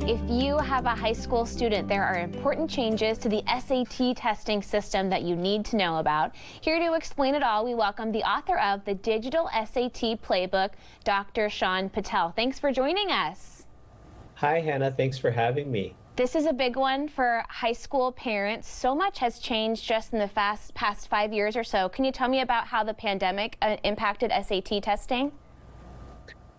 If you have a high school student, there are important changes to the SAT testing system that you need to know about. Here to explain it all, we welcome the author of the Digital SAT Playbook, Dr. Sean Patel. Thanks for joining us. Hi, Hannah. Thanks for having me. This is a big one for high school parents. So much has changed just in the past 5 years or so. Can you tell me about how the pandemic impacted SAT testing?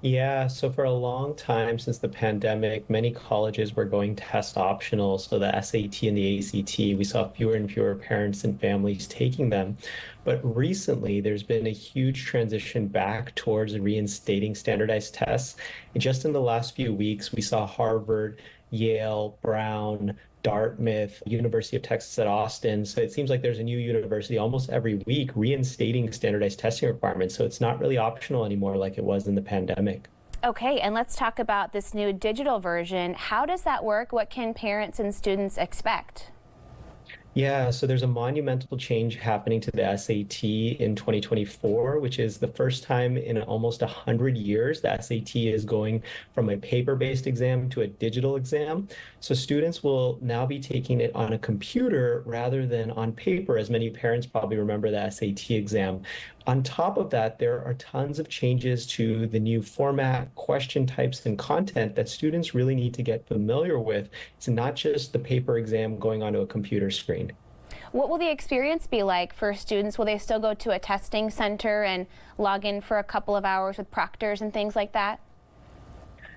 Yeah, so for a long time since the pandemic, many colleges were going test optional. So the SAT and the ACT, we saw fewer and fewer parents and families taking them. But recently, there's been a huge transition back towards reinstating standardized tests. And just in the last few weeks, we saw Harvard, Yale, Brown, Dartmouth, University of Texas at Austin. So it seems like there's a new university almost every week reinstating standardized testing requirements. So it's not really optional anymore like it was in the pandemic. Okay, and let's talk about this new digital version. How does that work? What can parents and students expect? Yeah, so there's a monumental change happening to the SAT in 2024, which is the first time in almost 100 years the SAT is going from a paper-based exam to a digital exam. So students will now be taking it on a computer rather than on paper, as many parents probably remember the SAT exam. On top of that, there are tons of changes to the new format, question types, and content that students really need to get familiar with. It's not just the paper exam going onto a computer screen. What will the experience be like for students? Will they still go to a testing center and log in for a couple of hours with proctors and things like that?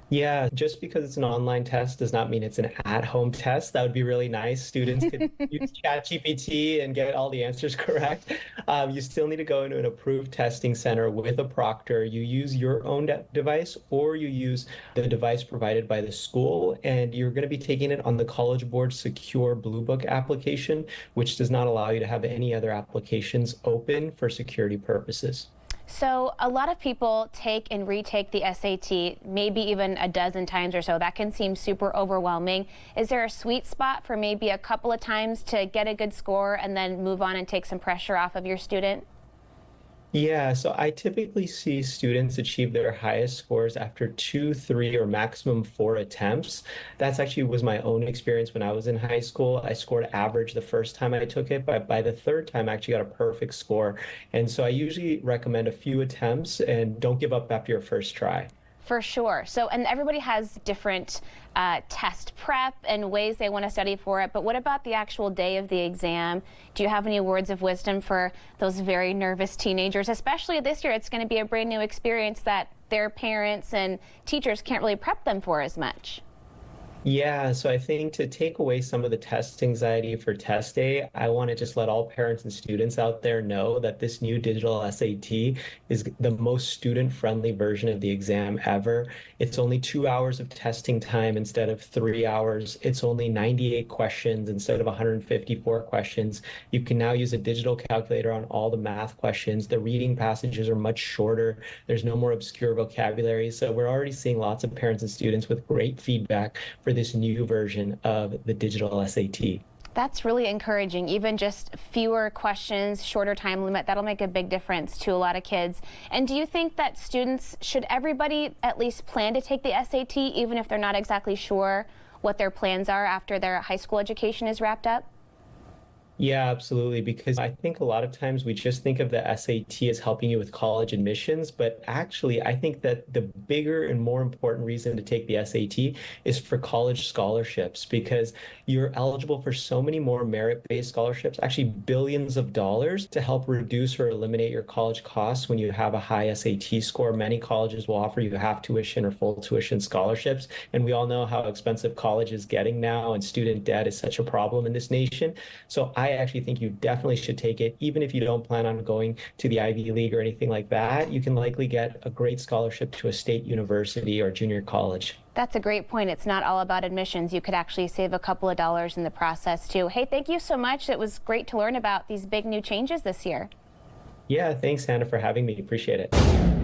Yeah, just because it's an online test does not mean it's an at-home test. That would be really nice. Students could use ChatGPT and get all the answers correct. You still need to go into an approved testing center with a proctor. You use your own device or you use the device provided by the school, and you're going to be taking it on the College Board Secure Blue Book application, which does not allow you to have any other applications open for security purposes. So a lot of people take and retake the SAT, maybe even a dozen times or so. That can seem super overwhelming. Is there a sweet spot for maybe a couple of times to get a good score and then move on and take some pressure off of your student? Yeah, so I typically see students achieve their highest scores after 2, 3, or maximum 4 attempts. That's actually was my own experience when I was in high school. I scored average the first time I took it, but by the third time, I actually got a perfect score. And so I usually recommend a few attempts and don't give up after your first try. For sure. So, and everybody has different test prep and ways they want to study for it. But what about the actual day of the exam? Do you have any words of wisdom for those very nervous teenagers? Especially this year, it's going to be a brand new experience that their parents and teachers can't really prep them for as much. Yeah, so I think to take away some of the test anxiety for test day, I want to just let all parents and students out there know that this new digital SAT is the most student-friendly version of the exam ever. It's only 2 hours of testing time instead of 3 hours. It's only 98 questions instead of 154 questions. You can now use a digital calculator on all the math questions. The reading passages are much shorter. There's no more obscure vocabulary. So we're already seeing lots of parents and students with great feedback for this new version of the digital SAT. That's really encouraging. Even just fewer questions, shorter time limit, that'll make a big difference to a lot of kids. And do you think that students, should everybody at least plan to take the SAT, even if they're not exactly sure what their plans are after their high school education is wrapped up? Yeah, absolutely. Because I think a lot of times we just think of the SAT as helping you with college admissions, but actually, I think that the bigger and more important reason to take the SAT is for college scholarships, because you're eligible for so many more merit-based scholarships, actually billions of dollars, to help reduce or eliminate your college costs when you have a high SAT score. Many colleges will offer you half tuition or full tuition scholarships, and we all know how expensive college is getting now, and student debt is such a problem in this nation. So I actually think you definitely should take it. Even if you don't plan on going to the Ivy League or anything like that, you can likely get a great scholarship to a state university or junior college. That's a great point. It's not all about admissions. You could actually save a couple of dollars in the process too. Hey, thank you so much. It was great to learn about these big new changes this year. Yeah, thanks, Hannah, for having me. Appreciate it.